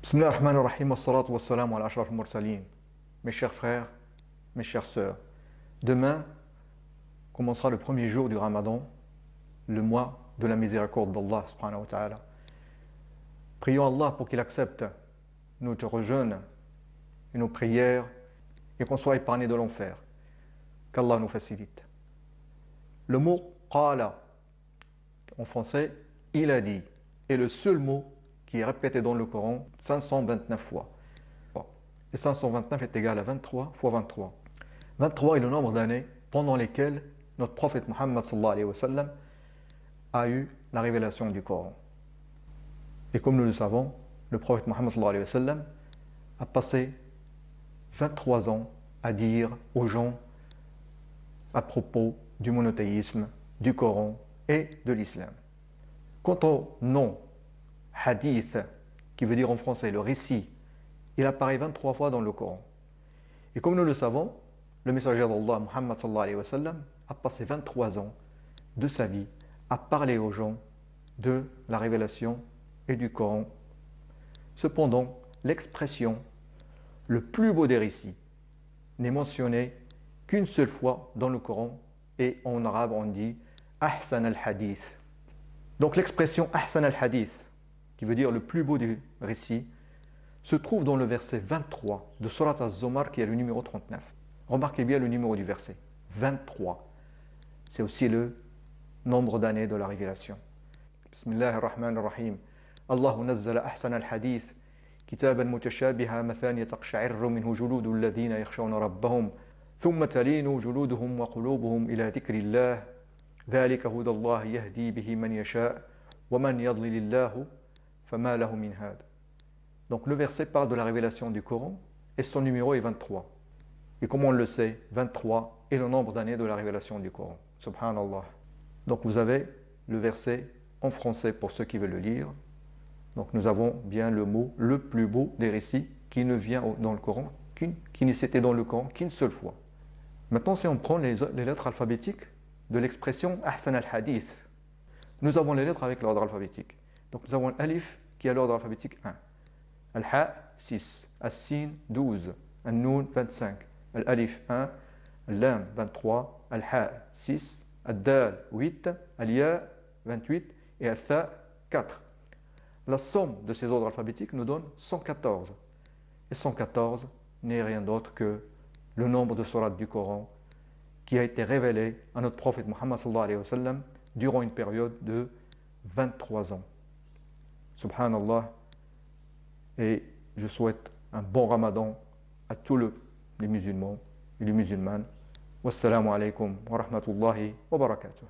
Bismillah ar-Rahman ar-Rahim, wassalatu wassalamu ala ashraf al-mursalin. Mes chers frères, mes chères sœurs, demain commencera le premier jour du Ramadan, le mois de la miséricorde d'Allah subhanahu wa ta'ala. Prions Allah pour qu'il accepte notre jeûne et nos prières et qu'on soit épargné de l'enfer. Qu'Allah nous facilite. Le mot qala, en français, il a dit, est le seul mot qui est répété dans le Coran 529 fois. Et 529 est égal à 23 fois 23. 23 est le nombre d'années pendant lesquelles notre prophète Muhammad sallallahu alayhi wa sallam a eu la révélation du Coran. Et comme nous le savons, le prophète Muhammad sallallahu alayhi wa sallam a passé 23 ans à dire aux gens à propos du monothéisme, du Coran et de l'islam. Quant au nom hadith, qui veut dire en français le récit, il apparaît 23 fois dans le Coran. Et comme nous le savons, le messager d'Allah, Muhammad sallallahu alayhi wa sallam, a passé 23 ans de sa vie à parler aux gens de la révélation et du Coran. Cependant, l'expression le plus beau des récits n'est mentionnée qu'une seule fois dans le Coran, et en arabe on dit ahsan al-hadith. Donc l'expression ahsan al-hadith, qui veut dire le plus beau des récits, se trouve dans le verset 23 de Surat Az-Zumar, qui est le numéro 39. Remarquez bien le numéro du verset, 23. C'est aussi le nombre d'années de la révélation. Bismillahir-Rahmanir-Rahim. Allahu nazzala ahsan al-hadith kitaban mutashabiha mathaniya taqsha'irru minhu juludul ladhina yakhshawna rabbahum thumma talinu juluduhum wa qulubuhum ila dhikrillah dhalika hudallahi yahdi bihi man yasha' wa man yadlilillahu fama lahu min had. Donc le verset parle de la révélation du Coran et son numéro est 23. Et comme on le sait, 23 est le nombre d'années de la révélation du Coran. Subhanallah. Donc vous avez le verset en français pour ceux qui veulent le lire. Donc nous avons bien le mot le plus beau des récits qui ne vient dans le Coran, qui ne s'était dans le Coran qu'une seule fois. Maintenant, si on prend les lettres alphabétiques de l'expression ahsan al-hadith, nous avons les lettres avec l'ordre alphabétique. Donc nous avons l'alif qui est à l'ordre alphabétique 1. Al-ha 6, Al-sin 12, Al-noun 25, Al-alif 1, Al-lam 23, Al-ha 6, Al-dal 8, Al-ya 28 et Al-tha 4. La somme de ces ordres alphabétiques nous donne 114. Et 114 n'est rien d'autre que le nombre de sourates du Coran qui a été révélé à notre prophète Muhammad sallallahu alayhi wa sallam durant une période de 23 ans. Subhanallah. Et je souhaite un bon ramadan à tous les musulmans et les musulmanes. Wassalamu alaikum wa rahmatullahi wa barakatuh.